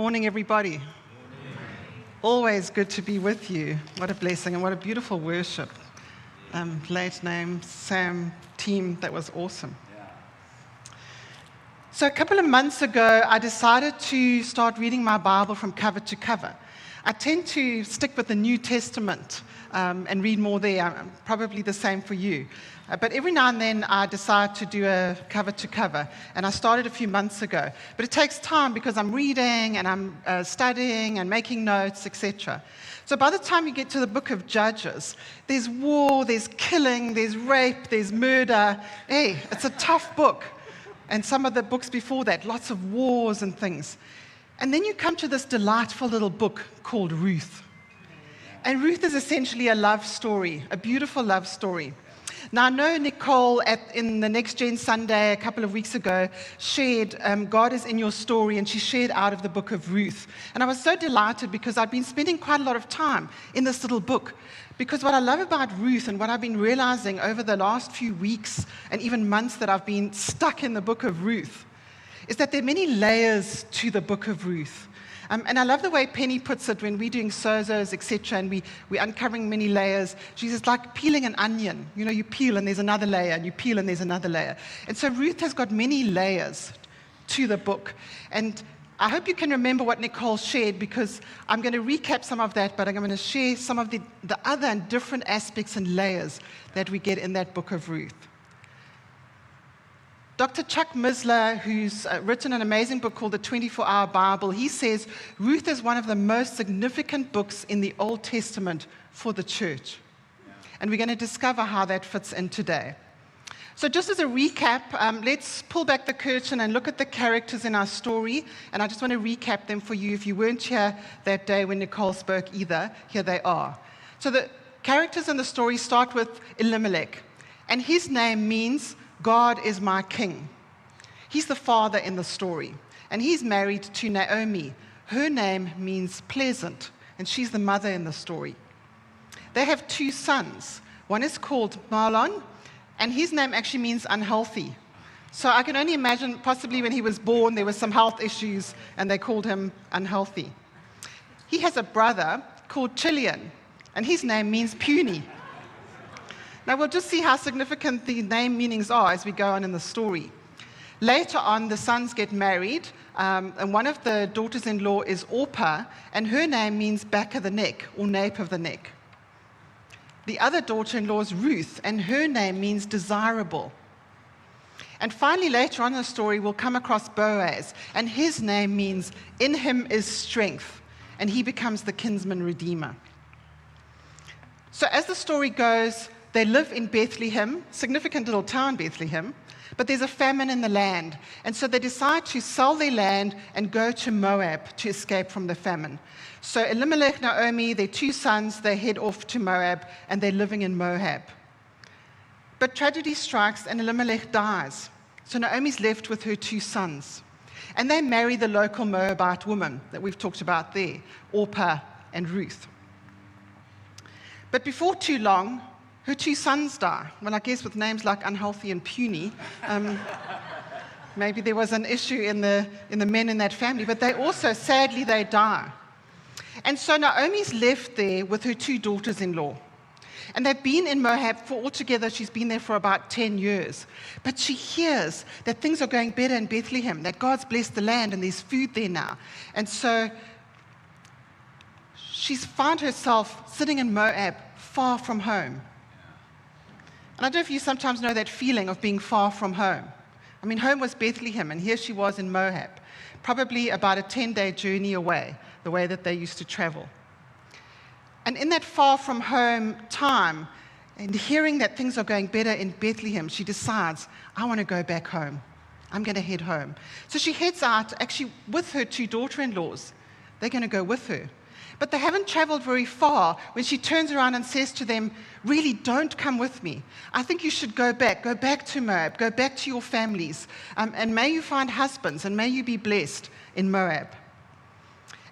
Morning, everybody. Always good to be with you. What a blessing and what a beautiful worship. Late name, Sam, team, that was awesome. So a couple of months ago, I decided to start reading my Bible from cover to cover. I tend to stick with the New Testament and read more there. Probably the same for you. But every now and then, I decide to do a cover to cover. And I started a few months ago. But it takes time because I'm reading and I'm studying and making notes, etc. So by the time you get to the book of Judges, there's war, there's killing, there's rape, there's murder. Hey, it's a tough book. And some of the books before that, lots of wars and things. And then you come to this delightful little book called Ruth. And Ruth is essentially a love story, a beautiful love story. Now, I know Nicole in the Next Gen Sunday a couple of weeks ago shared God is in your story, and she shared out of the book of Ruth. And I was so delighted because I'd been spending quite a lot of time in this little book. Because what I love about Ruth and what I've been realizing over the last few weeks and even months that I've been stuck in the book of Ruth is that there are many layers to the book of Ruth. And I love the way Penny puts it when we're doing sozos, etc., and we're uncovering many layers. She's just like peeling an onion. You know, you peel and there's another layer, and you peel and there's another layer. And so Ruth has got many layers to the book. And I hope you can remember what Nicole shared, because I'm going to recap some of that, but I'm going to share some of the other and different aspects and layers that we get in that book of Ruth. Dr. Chuck Missler, who's written an amazing book called The 24-Hour Bible, he says Ruth is one of the most significant books in the Old Testament for the church. And we're going to discover how that fits in today. So just as a recap, let's pull back the curtain and look at the characters in our story. And I just want to recap them for you. If you weren't here that day when Nicole spoke either, here they are. So the characters in the story start with Elimelech. And his name means God is my king. He's the father in the story. And he's married to Naomi. Her name means pleasant, and she's the mother in the story. They have two sons. One is called Mahlon, and his name actually means unhealthy. So I can only imagine possibly when he was born, there were some health issues, and they called him unhealthy. He has a brother called Chilion, and his name means puny. Now, we'll just see how significant the name meanings are as we go on in the story. Later on, the sons get married, and one of the daughters-in-law is Orpah, and her name means back of the neck, or nape of the neck. The other daughter-in-law is Ruth, and her name means desirable. And finally, later on in the story, we'll come across Boaz, and his name means in him is strength, and he becomes the kinsman redeemer. So as the story goes, they live in Bethlehem, significant little town, Bethlehem, but there's a famine in the land. And so they decide to sell their land and go to Moab to escape from the famine. So Elimelech, Naomi, their two sons, they head off to Moab, and they're living in Moab. But tragedy strikes, and Elimelech dies. So Naomi's left with her two sons. And they marry the local Moabite woman that we've talked about there, Orpah and Ruth. But before too long, her two sons die. Well, I guess with names like unhealthy and puny, maybe there was an issue in the men in that family, but they also, sadly, they die. And so Naomi's left there with her two daughters-in-law. And they've been in Moab for altogether, she's been there for about 10 years. But she hears that things are going better in Bethlehem, that God's blessed the land and there's food there now. And so she's found herself sitting in Moab, far from home. And I don't know if you sometimes know that feeling of being far from home. I mean, home was Bethlehem, and here she was in Moab, probably about a 10-day journey away, the way that they used to travel. And in that far from home time, and hearing that things are going better in Bethlehem, she decides, I want to go back home. I'm going to head home. So she heads out, actually with her two daughter-in-laws. They're going to go with her. But they haven't traveled very far when she turns around and says to them, really, don't come with me. I think you should go back to Moab, go back to your families, and may you find husbands, and may you be blessed in Moab.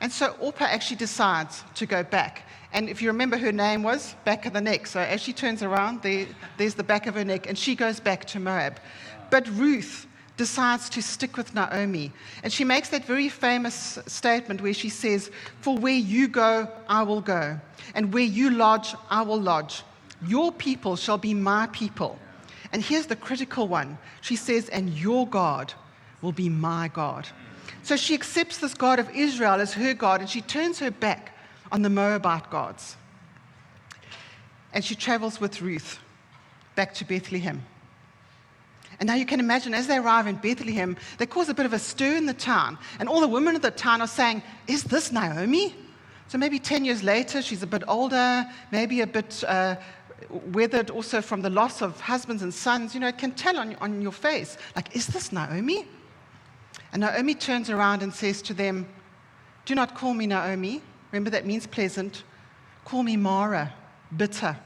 And so Orpah actually decides to go back. And if you remember, her name was back of the neck. So as she turns around, there's the back of her neck, and she goes back to Moab. But Ruth decides to stick with Naomi. And she makes that very famous statement where she says, "For where you go, I will go. And where you lodge, I will lodge. Your people shall be my people." And here's the critical one. She says, "And your God will be my God." So she accepts this God of Israel as her God, and she turns her back on the Moabite gods. And she travels with Ruth back to Bethlehem. And now you can imagine, as they arrive in Bethlehem, they cause a bit of a stir in the town. And all the women of the town are saying, "Is this Naomi?" So maybe 10 years later, she's a bit older, maybe a bit weathered also from the loss of husbands and sons. You know, it can tell on your face, like, "Is this Naomi?" And Naomi turns around and says to them, "Do not call me Naomi." Remember, that means pleasant. "Call me Mara, bitter."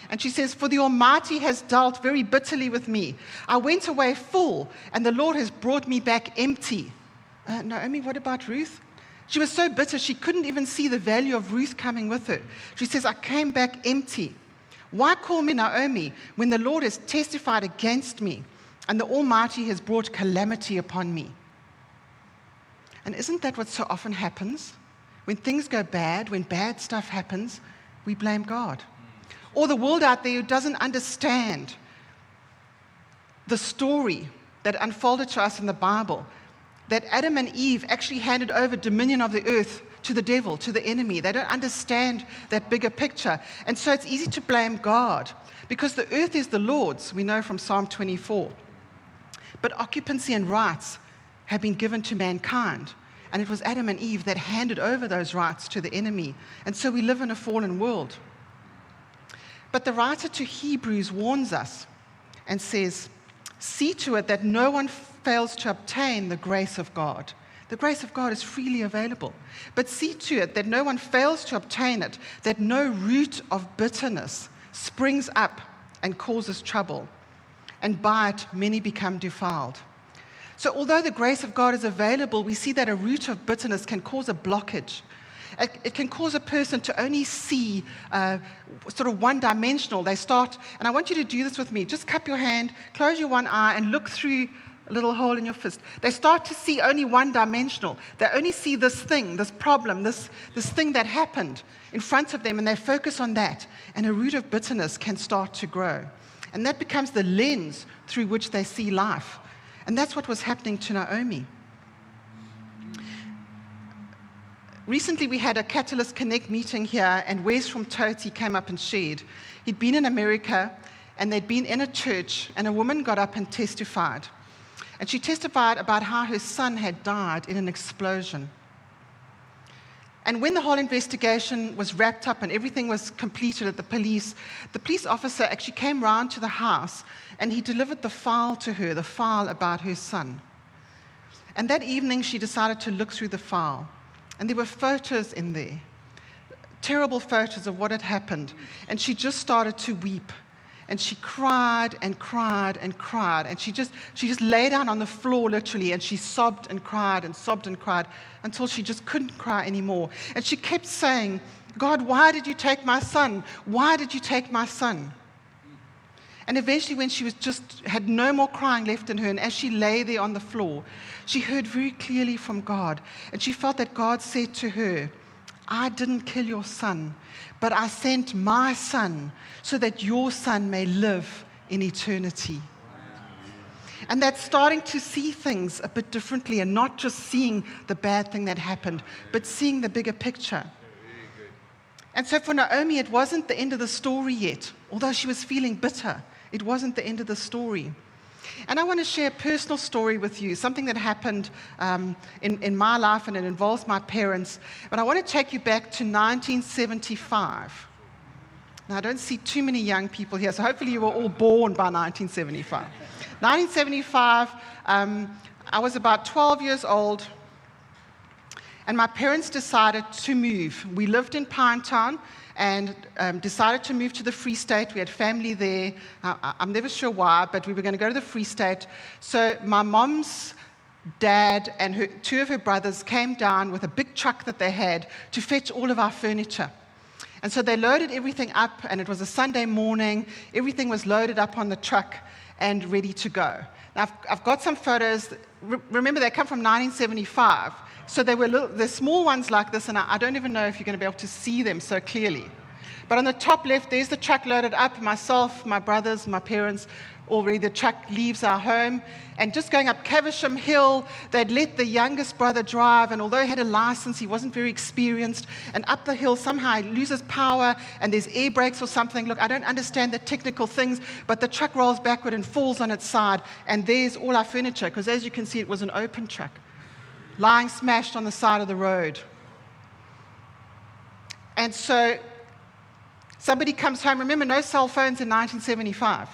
And she says, "For the Almighty has dealt very bitterly with me. I went away full, and the Lord has brought me back empty." Naomi, what about Ruth? She was so bitter, she couldn't even see the value of Ruth coming with her. She says, "I came back empty. Why call me Naomi when the Lord has testified against me, and the Almighty has brought calamity upon me?" And isn't that what so often happens? When things go bad, when bad stuff happens, we blame God. Or the world out there who doesn't understand the story that unfolded to us in the Bible, that Adam and Eve actually handed over dominion of the earth to the devil, to the enemy. They don't understand that bigger picture. And so it's easy to blame God because the earth is the Lord's, we know from Psalm 24. But occupancy and rights have been given to mankind. And it was Adam and Eve that handed over those rights to the enemy. And so we live in a fallen world. But the writer to Hebrews warns us and says, "See to it that no one fails to obtain the grace of God." The grace of God is freely available. But see to it that no one fails to obtain it, that no root of bitterness springs up and causes trouble, and by it many become defiled. So although the grace of God is available, we see that a root of bitterness can cause a blockage. It can cause a person to only see sort of one-dimensional. They start, and I want you to do this with me. Just cup your hand, close your one eye, and look through a little hole in your fist. They start to see only one-dimensional. They only see this thing, this problem, this thing that happened in front of them, and they focus on that. And a root of bitterness can start to grow. And that becomes the lens through which they see life. And that's what was happening to Naomi. Recently, we had a Catalyst Connect meeting here, and Wes from Toti came up and shared. He'd been in America, and they'd been in a church, and a woman got up and testified. And she testified about how her son had died in an explosion. And when the whole investigation was wrapped up and everything was completed at the police officer actually came round to the house, and he delivered the file to her, the file about her son. And that evening, she decided to look through the file. And there were photos in there, terrible photos of what had happened. And she just started to weep. And she cried and cried and cried. And she just lay down on the floor, literally, and she sobbed and cried and sobbed and cried until she just couldn't cry anymore. And she kept saying, "God, why did you take my son? Why did you take my son?" And eventually, when she had no more crying left in her, and as she lay there on the floor, she heard very clearly from God. And she felt that God said to her, "I didn't kill your son, but I sent my son so that your son may live in eternity." And that's starting to see things a bit differently and not just seeing the bad thing that happened, but seeing the bigger picture. And so for Naomi, it wasn't the end of the story yet. Although she was feeling bitter, it wasn't the end of the story. And I want to share a personal story with you, something that happened in my life, and it involves my parents. But I want to take you back to 1975. Now, I don't see too many young people here, so hopefully you were all born by 1975. 1975, I was about 12 years old, and my parents decided to move. We lived in Pinetown, and decided to move to the Free State. We had family there. I'm never sure why, but we were going to go to the Free State. So my mom's dad and two of her brothers came down with a big truck that they had to fetch all of our furniture. And so they loaded everything up, and it was a Sunday morning. Everything was loaded up on the truck and ready to go. Now, I've got some photos. Remember, they come from 1975. So they're small ones like this, and I don't even know if you're going to be able to see them so clearly. But on the top left, there's the truck loaded up. Myself, my brothers, my parents, already the truck leaves our home. And just going up Caversham Hill, they'd let the youngest brother drive. And although he had a license, he wasn't very experienced. And up the hill, somehow he loses power, and there's air brakes or something. Look, I don't understand the technical things, but the truck rolls backward and falls on its side. And there's all our furniture, because as you can see, it was an open truck, lying smashed on the side of the road. And so somebody comes home. Remember, no cell phones in 1975.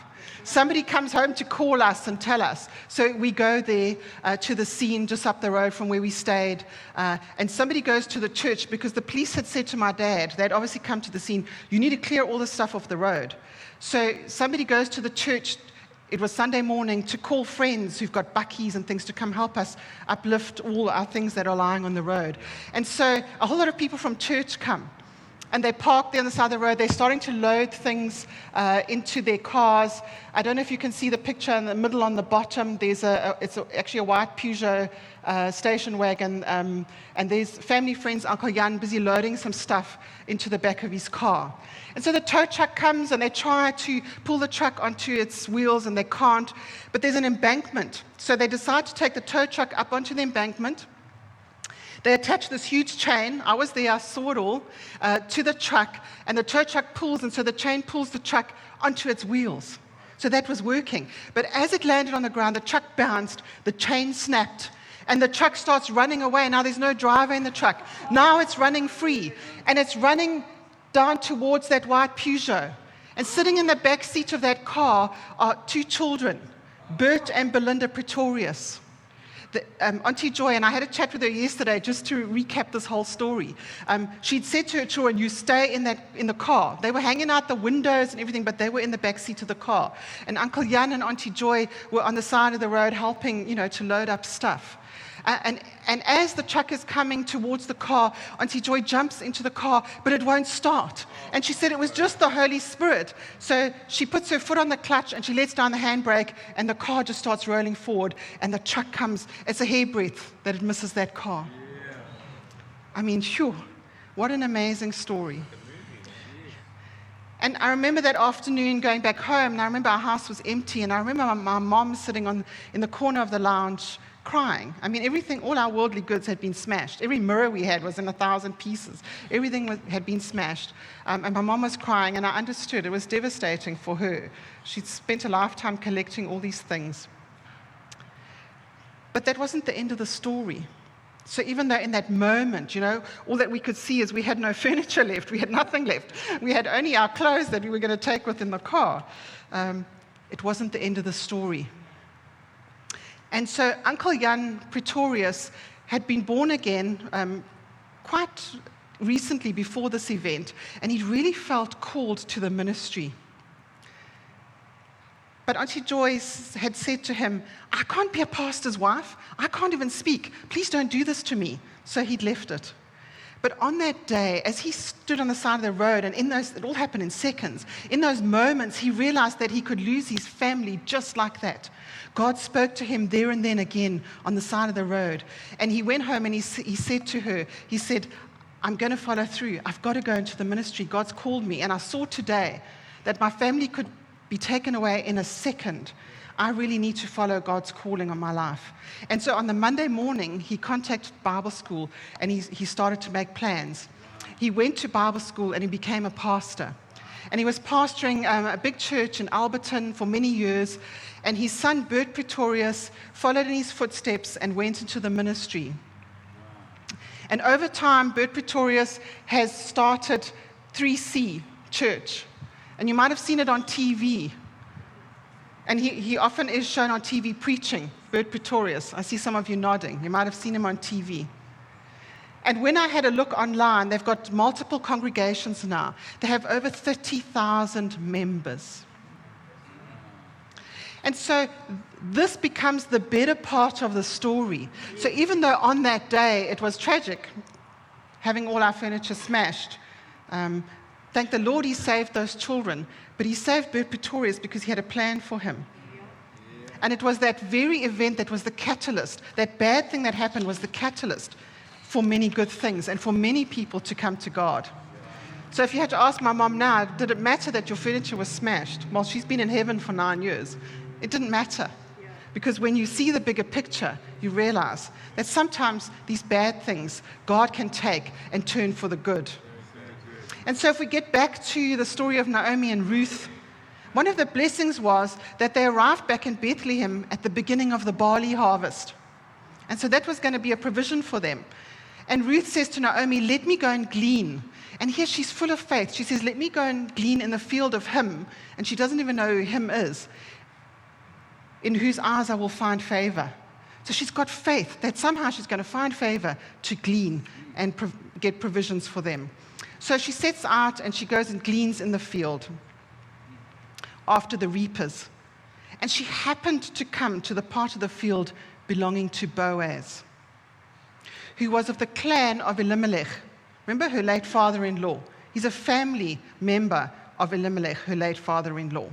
Somebody comes home to call us and tell us. So we go there to the scene just up the road from where we stayed. And somebody goes to the church because the police had said to my dad, they'd obviously come to the scene, you need to clear all this stuff off the road. So somebody goes to the church. It was Sunday morning, to call friends who've got buckies and things to come help us uplift all our things that are lying on the road. And so a whole lot of people from church come. And they park there on the side of the road. They're starting to load things into their cars. I don't know if you can see the picture in the middle on the bottom. It's actually a white Peugeot station wagon. And there's family friends, Uncle Jan, busy loading some stuff into the back of his car. And so the tow truck comes, and they try to pull the truck onto its wheels, and they can't. But there's an embankment. So they decide to take the tow truck up onto the embankment. They attach this huge chain, I was there, I saw it all, to the truck, and the tow truck pulls, and so the chain pulls the truck onto its wheels. So that was working. But as it landed on the ground, the truck bounced, the chain snapped, and the truck starts running away. Now there's no driver in the truck. Now it's running free, and it's running down towards that white Peugeot. And sitting in the back seat of that car are two children, Bert and Belinda Pretorius. Auntie Joy, and I had a chat with her yesterday just to recap this whole story. She'd said to her children, you stay in the car. They were hanging out the windows and everything, but they were in the back seat of the car. And Uncle Jan and Auntie Joy were on the side of the road helping, to load up stuff. And as the truck is coming towards the car, Auntie Joy jumps into the car, but it won't start. And she said it was just the Holy Spirit. So she puts her foot on the clutch, and she lets down the handbrake, and the car just starts rolling forward, and the truck comes. It's a hairbreadth that it misses that car. Yeah. I mean, phew, what an amazing story. And I remember that afternoon going back home, and I remember our house was empty, and I remember my mom sitting in the corner of the lounge crying. I mean, everything, all our worldly goods had been smashed. Every mirror we had was in 1,000 pieces. Everything had been smashed. And my mom was crying, and I understood. It was devastating for her. She'd spent a lifetime collecting all these things. But that wasn't the end of the story. So even though in that moment, all that we could see is we had no furniture left, we had nothing left. We had only our clothes that we were going to take within the car. It wasn't the end of the story. And so Uncle Jan Pretorius had been born again quite recently before this event, and he really felt called to the ministry. But Auntie Joyce had said to him, I can't be a pastor's wife. I can't even speak. Please don't do this to me. So he'd left it. But on that day, as he stood on the side of the road, and it all happened in seconds, in those moments, he realized that he could lose his family just like that. God spoke to him there and then again on the side of the road. And he went home and he said to her, he said, I'm going to follow through. I've got to go into the ministry. God's called me. And I saw today that my family could be taken away in a second. I really need to follow God's calling on my life. And so on the Monday morning, he contacted Bible school, and he started to make plans. He went to Bible school, and he became a pastor. And he was pastoring a big church in Alberton for many years. And his son, Bert Pretorius, followed in his footsteps and went into the ministry. And over time, Bert Pretorius has started 3C Church. And you might have seen it on TV. And he often is shown on TV preaching, Bert Pretorius. I see some of you nodding. You might have seen him on TV. And when I had a look online, they've got multiple congregations now. They have over 30,000 members. And so this becomes the better part of the story. So even though on that day it was tragic, having all our furniture smashed, Thank the Lord he saved those children, but he saved Bert Pretorius because he had a plan for him. And it was that very event that was the catalyst. That bad thing that happened was the catalyst for many good things and for many people to come to God. So if you had to ask my mom now, did it matter that your furniture was smashed? Well, she's been in heaven for 9 years. It didn't matter. Because when you see the bigger picture, you realize that sometimes these bad things God can take and turn for the good. And so if we get back to the story of Naomi and Ruth, one of the blessings was that they arrived back in Bethlehem at the beginning of the barley harvest. And so that was going to be a provision for them. And Ruth says to Naomi, let me go and glean. And here she's full of faith. She says, let me go and glean in the field of him. And she doesn't even know who him is, in whose eyes I will find favor. So she's got faith that somehow she's going to find favor to glean and get provisions for them. So she sets out and she goes and gleans in the field after the reapers. And she happened to come to the part of the field belonging to Boaz, who was of the clan of Elimelech. Remember her late father-in-law? He's a family member of Elimelech, her late father-in-law.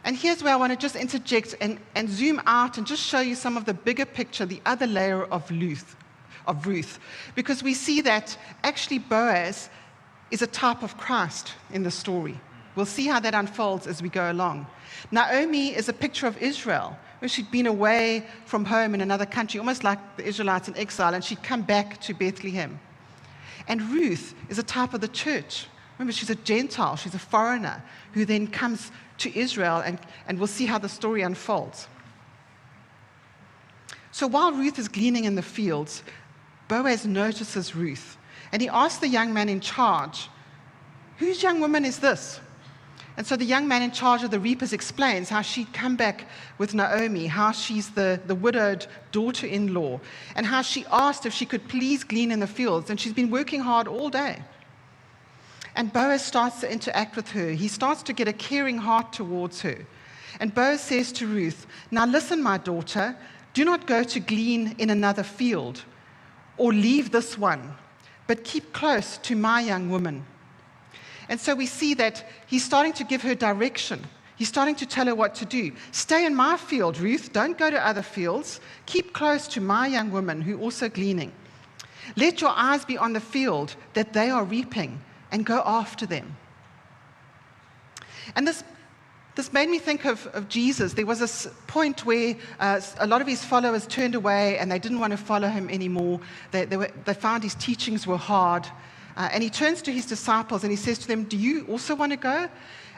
And here's where I want to just interject and zoom out and just show you some of the bigger picture, the other layer of Ruth. Because we see that actually Boaz is a type of Christ in the story. We'll see how that unfolds as we go along. Naomi is a picture of Israel, where she'd been away from home in another country, almost like the Israelites in exile, and she'd come back to Bethlehem. And Ruth is a type of the church. Remember, she's a Gentile, she's a foreigner, who then comes to Israel, and we'll see how the story unfolds. So while Ruth is gleaning in the fields, Boaz notices Ruth, and he asks the young man in charge, whose young woman is this? And so the young man in charge of the reapers explains how she'd come back with Naomi, how she's the widowed daughter-in-law, and how she asked if she could please glean in the fields, and she's been working hard all day. And Boaz starts to interact with her. He starts to get a caring heart towards her. And Boaz says to Ruth, now listen, my daughter, do not go to glean in another field or leave this one, but keep close to my young woman. And so we see that he's starting to give her direction. He's starting to tell her what to do. Stay in my field, Ruth. Don't go to other fields. Keep close to my young woman who also gleaning. Let your eyes be on the field that they are reaping and go after them. And this made me think of Jesus. There was a point where a lot of his followers turned away and they didn't want to follow him anymore. They found his teachings were hard. And he turns to his disciples and he says to them, do you also want to go?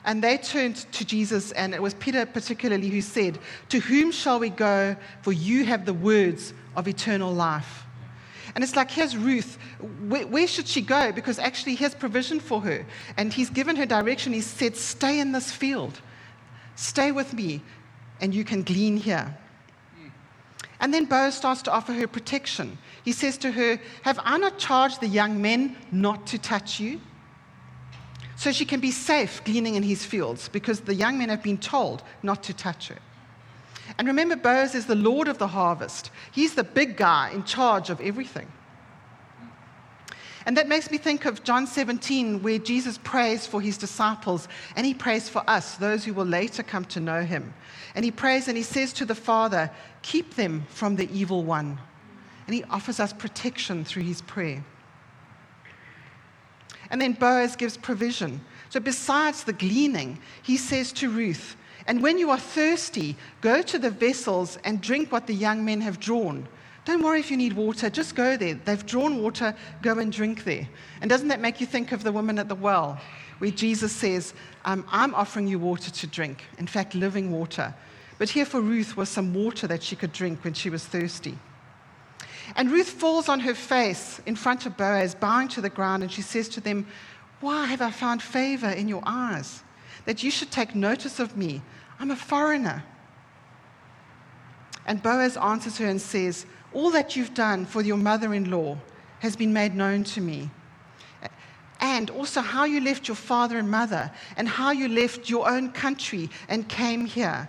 And they turned to Jesus, and it was Peter particularly who said, to whom shall we go? For you have the words of eternal life. And it's like, here's Ruth. Where should she go? Because actually, here's provision for her. And he's given her direction. He said, stay in this field. Stay with me, and you can glean here. And then Boaz starts to offer her protection. He says to her, have I not charged the young men not to touch you? So she can be safe gleaning in his fields, because the young men have been told not to touch her. And remember, Boaz is the Lord of the harvest. He's the big guy in charge of everything. And that makes me think of John 17, where Jesus prays for his disciples, and he prays for us, those who will later come to know him. And he prays and he says to the Father, keep them from the evil one. And he offers us protection through his prayer. And then Boaz gives provision. So besides the gleaning, he says to Ruth, and when you are thirsty, go to the vessels and drink what the young men have drawn. Don't worry if you need water, just go there. They've drawn water, go and drink there. And doesn't that make you think of the woman at the well, where Jesus says, I'm offering you water to drink, in fact, living water. But here for Ruth was some water that she could drink when she was thirsty. And Ruth falls on her face in front of Boaz, bowing to the ground, and she says to them, why have I found favor in your eyes, that you should take notice of me? I'm a foreigner. And Boaz answers her and says, all that you've done for your mother-in-law has been made known to me. And also how you left your father and mother, and how you left your own country and came here.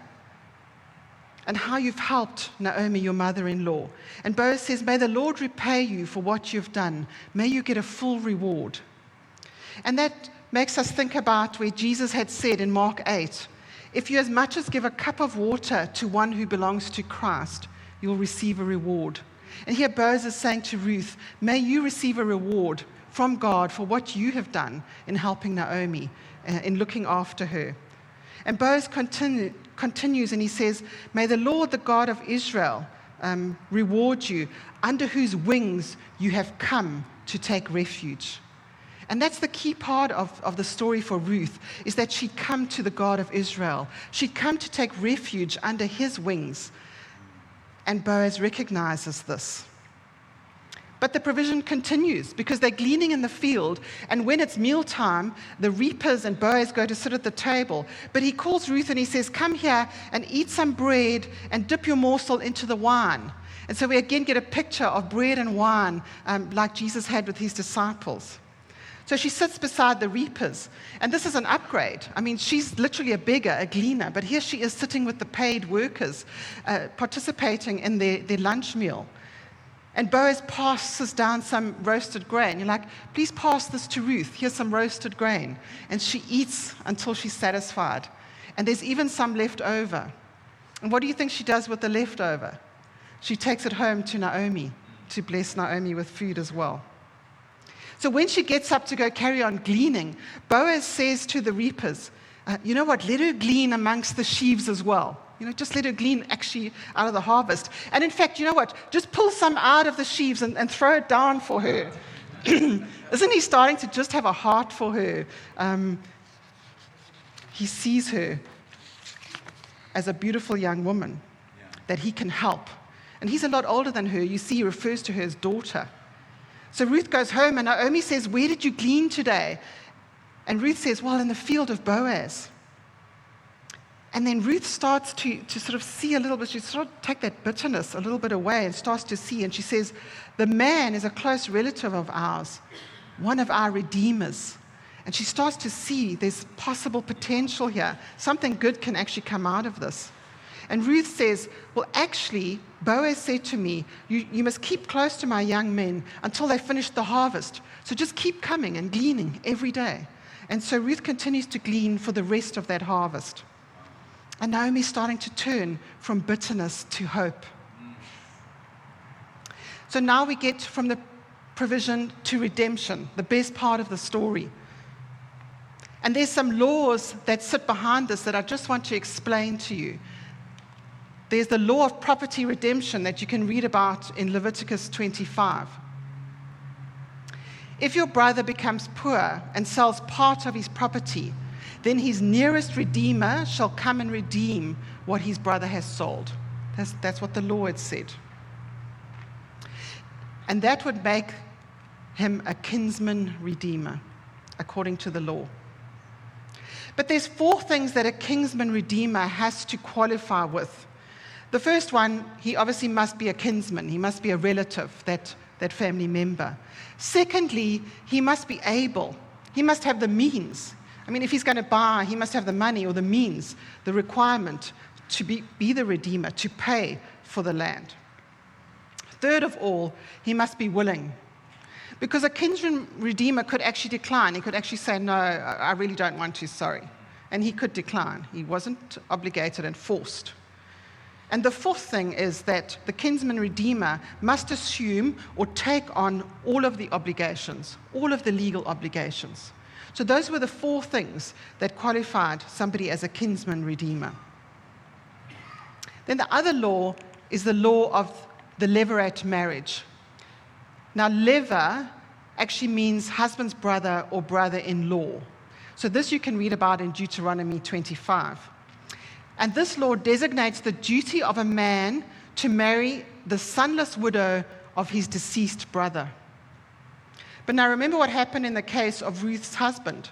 And how you've helped Naomi, your mother-in-law. And Boaz says, may the Lord repay you for what you've done. May you get a full reward. And that makes us think about where Jesus had said in Mark 8, if you as much as give a cup of water to one who belongs to Christ, you'll receive a reward. And here Boaz is saying to Ruth, may you receive a reward from God for what you have done in helping Naomi, in looking after her. And Boaz continues and he says, may the Lord, the God of Israel, reward you, under whose wings you have come to take refuge. And that's the key part of the story for Ruth, is that she'd come to the God of Israel. She'd come to take refuge under his wings. And Boaz recognizes this. But the provision continues because they're gleaning in the field, and when it's mealtime, the reapers and Boaz go to sit at the table. But he calls Ruth and he says, come here and eat some bread and dip your morsel into the wine. And so we again get a picture of bread and wine like Jesus had with his disciples. So she sits beside the reapers, and this is an upgrade. I mean, she's literally a beggar, a gleaner, but here she is sitting with the paid workers, participating in their lunch meal. And Boaz passes down some roasted grain. You're like, please pass this to Ruth. Here's some roasted grain. And she eats until she's satisfied. And there's even some left over. And what do you think she does with the leftover? She takes it home to Naomi to bless Naomi with food as well. So when she gets up to go carry on gleaning, Boaz says to the reapers, you know what, let her glean amongst the sheaves as well. You know, just let her glean actually out of the harvest. And in fact, you know what, just pull some out of the sheaves and throw it down for her. Isn't he starting to just have a heart for her? He sees her as a beautiful young woman that he can help. And he's a lot older than her. You see, he refers to her as daughter. So Ruth goes home, and Naomi says, where did you glean today? And Ruth says, well, in the field of Boaz. And then Ruth starts to sort of see a little bit, she sort of take that bitterness a little bit away and starts to see. And she says, the man is a close relative of ours, one of our redeemers. And she starts to see there's possible potential here. Something good can actually come out of this. And Ruth says, well, actually, Boaz said to me, you must keep close to my young men until they finish the harvest. So just keep coming and gleaning every day. And so Ruth continues to glean for the rest of that harvest. And Naomi's starting to turn from bitterness to hope. So now we get from the provision to redemption, the best part of the story. And there's some laws that sit behind this that I just want to explain to you. There's the law of property redemption that you can read about in Leviticus 25. If your brother becomes poor and sells part of his property, then his nearest redeemer shall come and redeem what his brother has sold. That's what the law had said. And that would make him a kinsman redeemer, according to the law. But there's 4 things that a kinsman redeemer has to qualify with. The first one, he obviously must be a kinsman. He must be a relative, that family member. Secondly, he must be able. He must have the means. I mean, if he's going to buy, he must have the money or the means, the requirement to be the redeemer, to pay for the land. Third of all, he must be willing. Because a kinsman redeemer could actually decline. He could actually say, no, I really don't want to, sorry. And he could decline. He wasn't obligated and forced. And the fourth thing is that the kinsman redeemer must assume or take on all of the obligations, all of the legal obligations. So those were the 4 things that qualified somebody as a kinsman redeemer. Then the other law is the law of the levirate marriage. Now, lever actually means husband's brother or brother-in-law. So this you can read about in Deuteronomy 25. And this law designates the duty of a man to marry the sonless widow of his deceased brother. But now remember what happened in the case of Ruth's husband.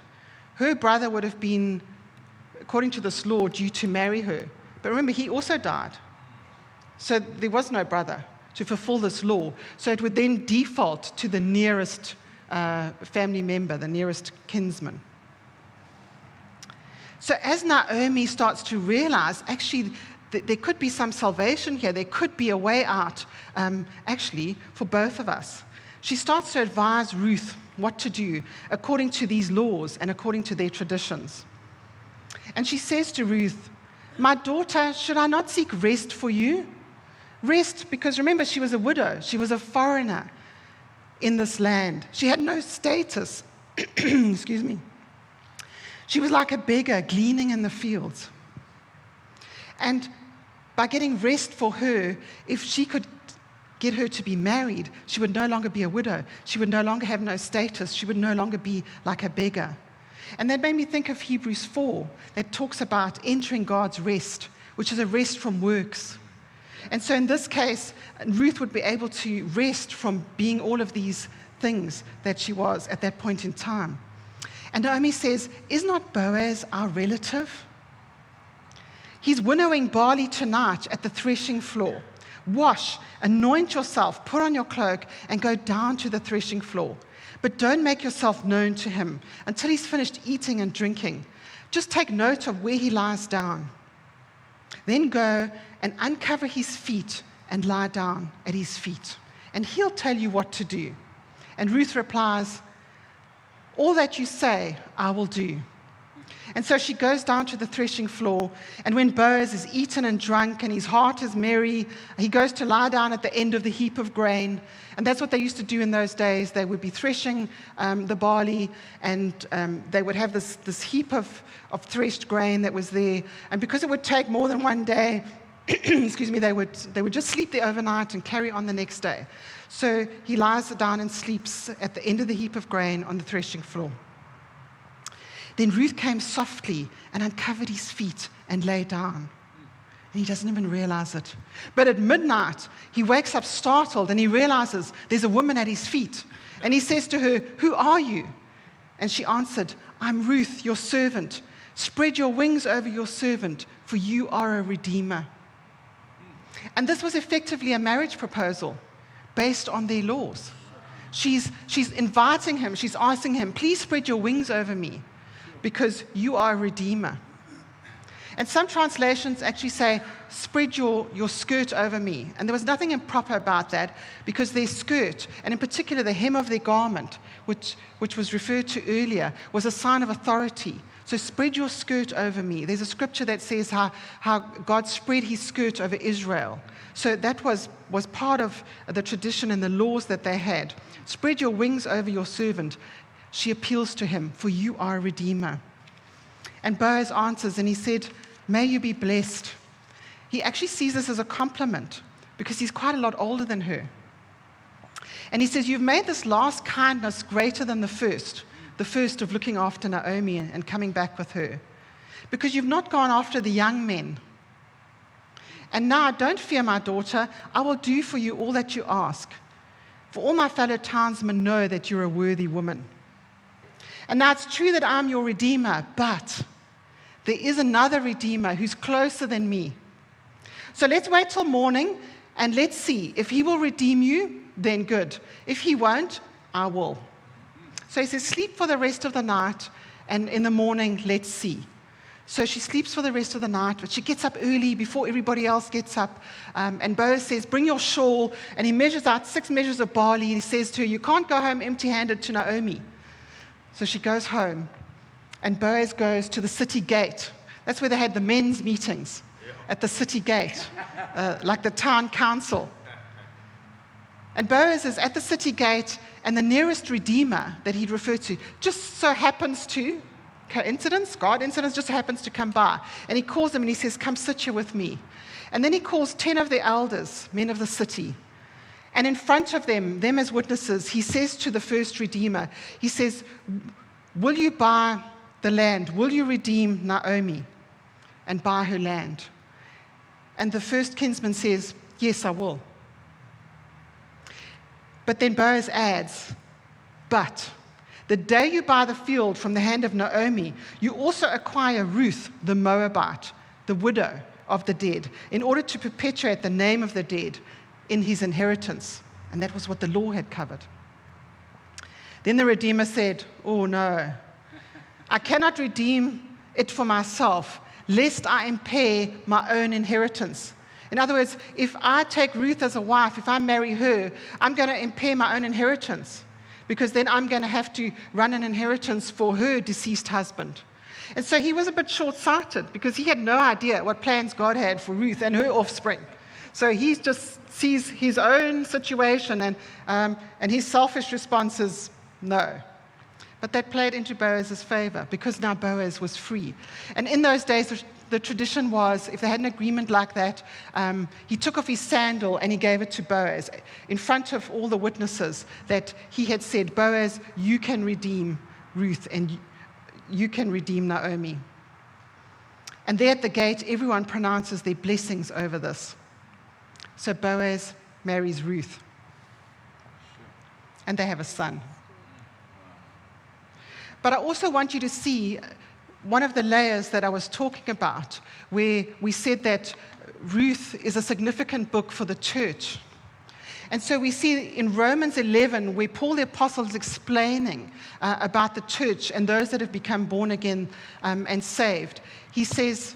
Her brother would have been, according to this law, due to marry her. But remember, he also died. So there was no brother to fulfill this law. So it would then default to the nearest family member, the nearest kinsman. So as Naomi starts to realize, actually, there could be some salvation here. There could be a way out, actually, for both of us. she starts to advise Ruth what to do according to these laws and according to their traditions. And she says to Ruth, "My daughter, should I not seek rest for you?" Rest, because remember, she was a widow. She was a foreigner in this land. She had no status. Excuse me. She was like a beggar gleaning in the fields. And by getting rest for her, if she could get her to be married, she would no longer be a widow. She would no longer have no status. She would no longer be like a beggar. And that made me think of Hebrews 4, that talks about entering God's rest, which is a rest from works. And so in this case, Ruth would be able to rest from being all of these things that she was at that point in time. And Naomi says, "Is not Boaz our relative? He's winnowing barley tonight at the threshing floor. Wash, anoint yourself, put on your cloak, and go down to the threshing floor. But don't make yourself known to him until he's finished eating and drinking. Just take note of where he lies down. Then go and uncover his feet and lie down at his feet, and he'll tell you what to do." And Ruth replies, "All that you say, I will do." And so she goes down to the threshing floor, and when Boaz is eaten and drunk and his heart is merry, he goes to lie down at the end of the heap of grain. And that's what they used to do in those days. They would be threshing the barley, and they would have this heap of threshed grain that was there. And because it would take more than one day, excuse me, they would just sleep there overnight and carry on the next day. So he lies down and sleeps at the end of the heap of grain on the threshing floor. Then Ruth came softly and uncovered his feet and lay down. And he doesn't even realize it. But at midnight, he wakes up startled and he realizes there's a woman at his feet. And he says to her, "Who are you?" And she answered, "I'm Ruth, your servant. Spread your wings over your servant, for you are a redeemer." And this was effectively a marriage proposal based on their laws. She's inviting him, she's asking him, "Please spread your wings over me, because you are a redeemer." And some translations actually say, "Spread your skirt over me." And there was nothing improper about that, because their skirt, and in particular the hem of their garment, which was referred to earlier, was a sign of authority. So spread your skirt over me. There's a scripture that says how God spread his skirt over Israel. So that was part of the tradition and the laws that they had. Spread your wings over your servant. She appeals to him, "For you are a redeemer." And Boaz answers and he said, "May you be blessed." He actually sees this as a compliment because he's quite a lot older than her. And he says, "You've made this last kindness greater than the first of looking after Naomi and coming back with her, because you've not gone after the young men. And now don't fear, my daughter. I will do for you all that you ask. For all my fellow townsmen know that you're a worthy woman. And now it's true that I'm your redeemer, but there is another redeemer who's closer than me. So let's wait till morning and let's see. If he will redeem you, then good. If he won't, I will." So he says, "Sleep for the rest of the night, and in the morning, let's see." So she sleeps for the rest of the night, but she gets up early before everybody else gets up. And Boaz says, "Bring your shawl." And he measures out 6 measures of barley. And he says to her, "You can't go home empty-handed to Naomi." So she goes home, and Boaz goes to the city gate. That's where they had the men's meetings, at the city gate, like the town council. And Boaz is at the city gate, and the nearest redeemer that he'd referred to just so happens to, God incidence, just happens to come by. And he calls them and he says, "Come sit here with me." And then he calls 10 of the elders, men of the city. And in front of them as witnesses, he says to the first redeemer, he says, "Will you buy the land? Will you redeem Naomi and buy her land?" And the first kinsman says, "Yes, I will." But then Boaz adds, "But the day you buy the field from the hand of Naomi, you also acquire Ruth the Moabite, the widow of the dead, in order to perpetuate the name of the dead in his inheritance." And that was what the law had covered. Then the Redeemer said, "Oh no, I cannot redeem it for myself, lest I impair my own inheritance." In other words, if I take Ruth as a wife, if I marry her, I'm going to impair my own inheritance, because then I'm going to have to run an inheritance for her deceased husband. And so he was a bit short-sighted, because he had no idea what plans God had for Ruth and her offspring. So he just sees his own situation, and his selfish response is no. But that played into Boaz's favor, because now Boaz was free. And in those days, the tradition was, if they had an agreement like that, he took off his sandal and he gave it to Boaz in front of all the witnesses, that he had said, Boaz, you can redeem Ruth and you can redeem Naomi. And there at the gate, everyone pronounces their blessings over this. So Boaz marries Ruth, and they have a son. But I also want you to see one of the layers that I was talking about, where we said that Ruth is a significant book for the church. And so we see in Romans 11, where Paul the Apostle is explaining about the church and those that have become born again and saved. He says,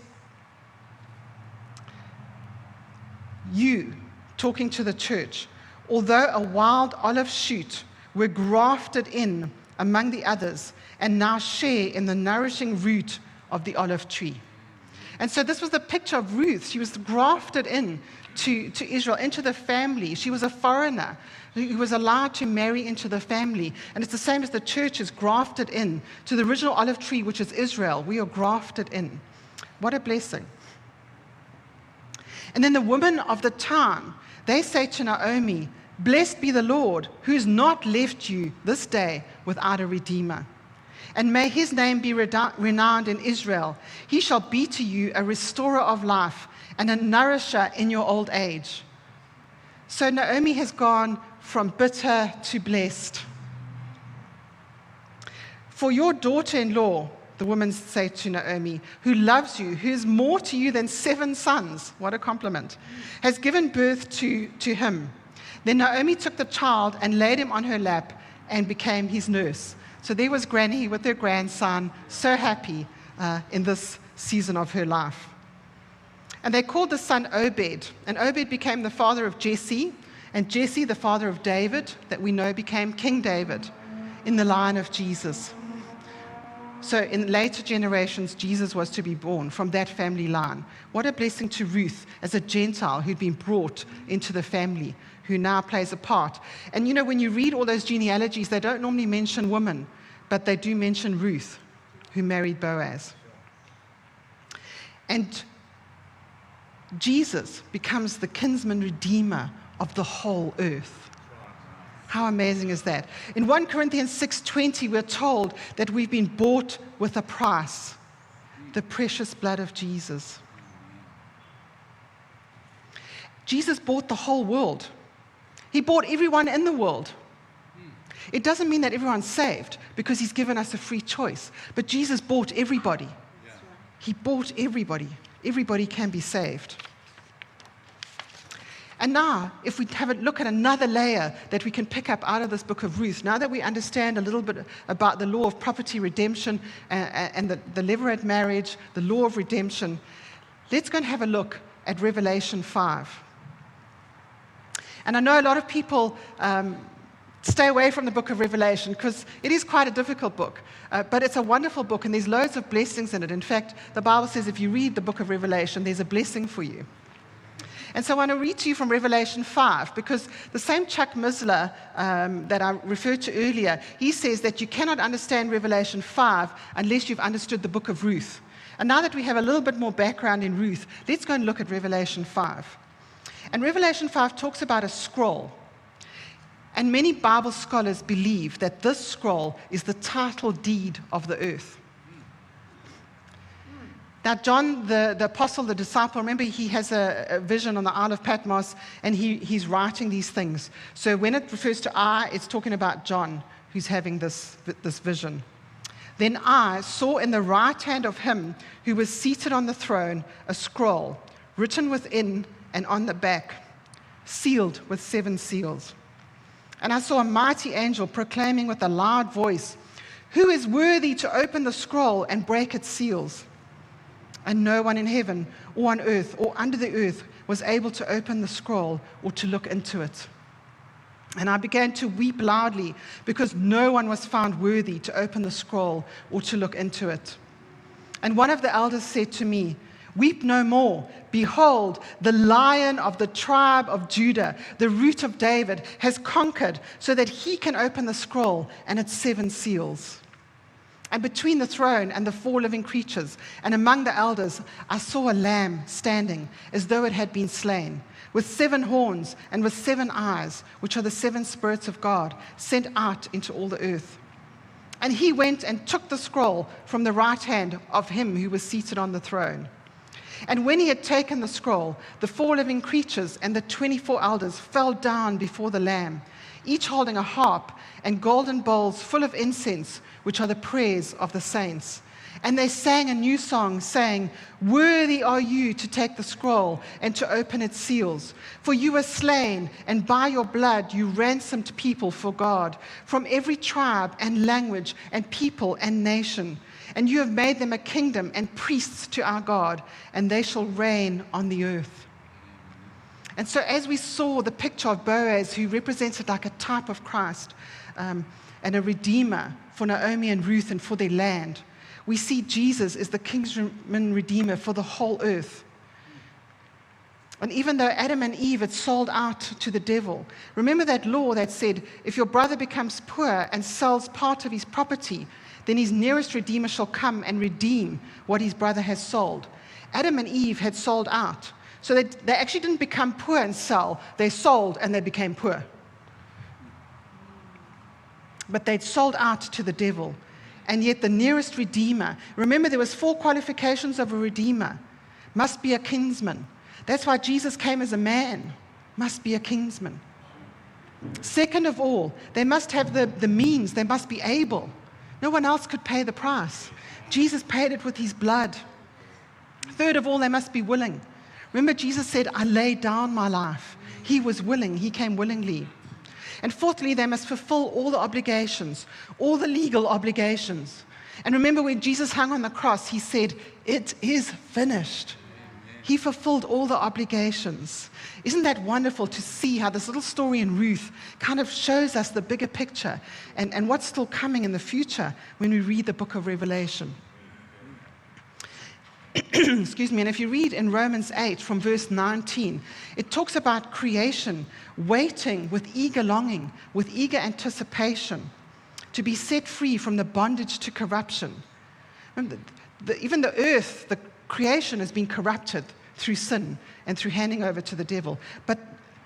you, talking to the church, although a wild olive shoot, were grafted in among the others, and now share in the nourishing root of the olive tree. And so this was the picture of Ruth. She was grafted in to Israel, into the family. She was a foreigner who was allowed to marry into the family. And it's the same as the church is grafted in to the original olive tree, which is Israel. We are grafted in. What a blessing. And then the women of the town, they say to Naomi, blessed be the Lord, who's not left you this day without a redeemer. And may his name be renowned in Israel. He shall be to you a restorer of life and a nourisher in your old age. So Naomi has gone from bitter to blessed. For your daughter-in-law, the women say to Naomi, who loves you, who is more to you than 7 sons, what a compliment, has given birth to him. Then Naomi took the child and laid him on her lap and became his nurse. So there was Granny with her grandson, so happy in this season of her life. And they called the son Obed, and Obed became the father of Jesse, and Jesse the father of David, that we know became King David in the line of Jesus. So in later generations, Jesus was to be born from that family line. What a blessing to Ruth as a Gentile who'd been brought into the family, who now plays a part. And you know, when you read all those genealogies, they don't normally mention women, but they do mention Ruth, who married Boaz. And Jesus becomes the kinsman redeemer of the whole earth. How amazing is that? In 1 Corinthians 6:20, we're told that we've been bought with a price, the precious blood of Jesus. Jesus bought the whole world. He bought everyone in the world. It doesn't mean that everyone's saved, because he's given us a free choice. But Jesus bought everybody. He bought everybody. Everybody can be saved. And now, if we have a look at another layer that we can pick up out of this book of Ruth, now that we understand a little bit about the law of property redemption and the levirate marriage, the law of redemption, let's go and have a look at Revelation 5. And I know a lot of people stay away from the book of Revelation because it is quite a difficult book, but it's a wonderful book and there's loads of blessings in it. In fact, the Bible says if you read the book of Revelation, there's a blessing for you. And so I want to read to you from Revelation 5, because the same Chuck Missler that I referred to earlier, he says that you cannot understand Revelation 5 unless you've understood the book of Ruth. And now that we have a little bit more background in Ruth, let's go and look at Revelation 5. And Revelation 5 talks about a scroll. And many Bible scholars believe that this scroll is the title deed of the earth. Now, John, the apostle, the disciple, remember he has a vision on the Isle of Patmos, and he's writing these things. So when it refers to I, it's talking about John, who's having this vision. Then I saw in the right hand of him who was seated on the throne a scroll, written within and on the back, sealed with 7 seals. And I saw a mighty angel proclaiming with a loud voice, "Who is worthy to open the scroll and break its seals?" And no one in heaven or on earth or under the earth was able to open the scroll or to look into it. And I began to weep loudly because no one was found worthy to open the scroll or to look into it. And one of the elders said to me, "Weep no more. Behold, the Lion of the tribe of Judah, the Root of David, has conquered so that he can open the scroll and its 7 seals." And between the throne and the 4 living creatures and among the elders, I saw a lamb standing as though it had been slain, with 7 horns and with 7 eyes, which are the 7 spirits of God, sent out into all the earth. And he went and took the scroll from the right hand of him who was seated on the throne. And when he had taken the scroll, the 4 living creatures and the 24 elders fell down before the Lamb, each holding a harp and golden bowls full of incense, which are the prayers of the saints. And they sang a new song, saying, "Worthy are you to take the scroll and to open its seals. For you were slain, and by your blood you ransomed people for God, from every tribe and language and people and nation. And you have made them a kingdom and priests to our God, and they shall reign on the earth." And so as we saw the picture of Boaz, who represented like a type of Christ, and a redeemer for Naomi and Ruth and for their land, we see Jesus is the kinsman redeemer for the whole earth. And even though Adam and Eve had sold out to the devil, remember that law that said, if your brother becomes poor and sells part of his property, then his nearest redeemer shall come and redeem what his brother has sold. Adam and Eve had sold out. So they actually didn't become poor and sell. They sold and they became poor. But they'd sold out to the devil. And yet the nearest redeemer, remember there was 4 qualifications of a redeemer. Must be a kinsman. That's why Jesus came as a man. Must be a kinsman. Second of all, they must have the means. They must be able. No one else could pay the price. Jesus paid it with his blood. Third of all, they must be willing. Remember, Jesus said, "I laid down my life." He was willing. He came willingly. And fourthly, they must fulfill all the obligations, all the legal obligations. And remember, when Jesus hung on the cross, he said, "It is finished." He fulfilled all the obligations. Isn't that wonderful to see how this little story in Ruth kind of shows us the bigger picture and what's still coming in the future when we read the book of Revelation? Excuse me. And if you read in Romans 8 from verse 19, it talks about creation waiting with eager longing, with eager anticipation, to be set free from the bondage to corruption. Remember, even the earth, the creation has been corrupted through sin and through handing over to the devil. But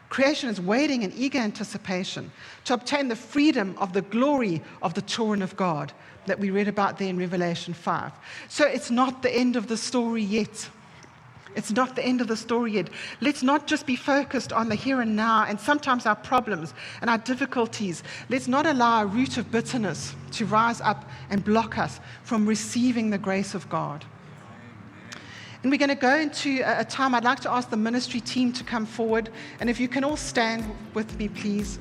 creation is waiting in eager anticipation to obtain the freedom of the glory of the children of God that we read about there in Revelation 5. So it's not the end of the story yet. It's not the end of the story yet. Let's not just be focused on the here and now and sometimes our problems and our difficulties. Let's not allow a root of bitterness to rise up and block us from receiving the grace of God. And we're going to go into a time. I'd like to ask the ministry team to come forward. And if you can all stand with me, please.